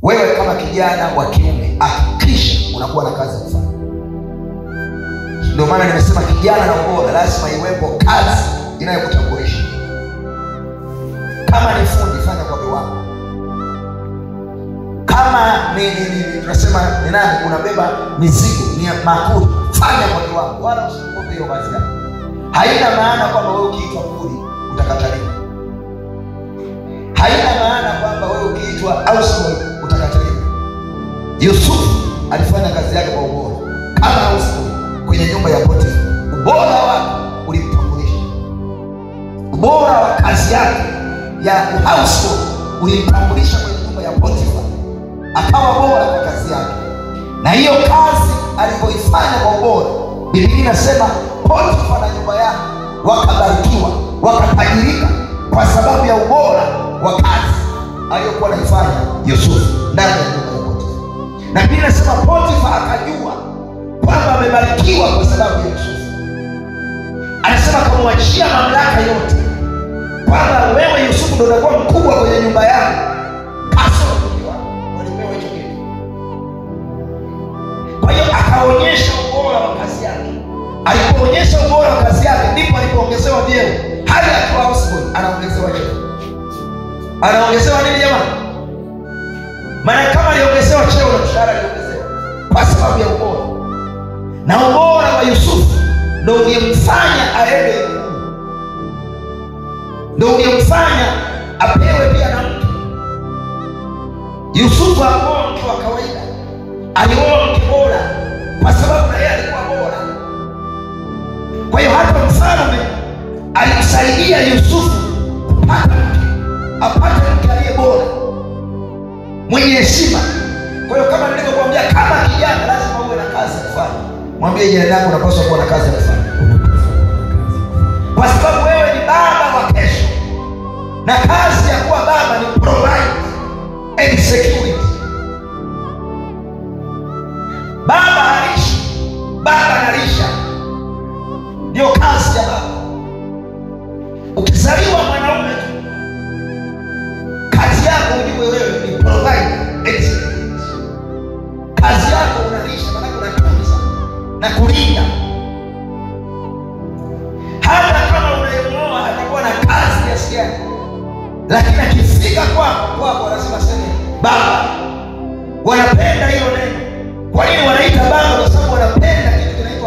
Wewe kama kijana wa kiume, hakikisha unakuwa na kazi ya kufanya. Ndio maana nimesema kijana na ubora lazima iwepo kazi inayokutambulisha. Kama ni fundi, fanya kwa viwango. Kama tunasema ni nani, unabeba mizigo, ni makuli, fanya kwa viwango, wala usikombe hiyo kazi yako. Haina maana kwamba wewe ukiitwa kuli utakataliwa. Haina maana kwamba wewe ukiitwa au sio utakataliwa. Yusufu alifanya kazi yake kwa ubora kama Yusufu kwenye nyumba ya Potifa. Ubora wake ulimtambulisha. Ubora wa kazi yake ya household ulimtambulisha kwenye nyumba ya Potifa. Akawa bora kwa kazi yake. Na hiyo kazi alipoifanya kwa ubora, Biblia inasema Potifa na nyumba yake wakabarikiwa, wakatajirika kwa sababu ya ubora wa kazi aliyokuwa anaifanya Yusufu ndani ya nyumba ya Potifa. Na Biblia inasema Potifa akajua kwamba amebarikiwa kwa sababu ya Yusufu. Anasema akamwachia mamlaka yote, kwamba wewe Yusufu ndio utakuwa mkubwa kwenye nyumba yako. Walipewa hicho kitu. Kwa hiyo akaonyesha ubora wa kazi yake. Alipoonyesha ubora wa kazi yake, ndipo alipoongezewa vyeo. Hadi akiwa houseboy anaongezewa cheo. Anaongezewa nini jamani? Maana kama aliongezewa cheo na mshahara aliongezewa kwa sababu ya ubora. Na ubora wa Yusufu ndio uliyemfanya aende, ndio uliyemfanya apewe pia na mke. Yusufu hakuoa mke wa kawaida, alioa mke bora kwa sababu na yeye alikuwa bora. Kwa hiyo hata mfalme alimsaidia Yusufu kupata mke, apate mke aliye bora, mwenye heshima. Kwa hiyo kama nilivyokuambia, kama kijana lazima uwe na kazi ya kufanya. Mwambie jirani yako unapaswa kuwa na kazi ya kufanya. Kwa sababu wewe ni baba wa kesho. Na kazi ya kuwa baba ni provide and security. Baba halishi, baba analisha. Ndio kazi ya baba. Ukizaliwa mwanaume, kazi yako ujue wewe ni provide and security. Kazi yako unalisha, maana unatunza na kulinda. Hata kama unayemuoa atakuwa na kazi kiasi gani, lakini akifika kwako lazima sema baba. Wanapenda hiyo neno. Kwa nini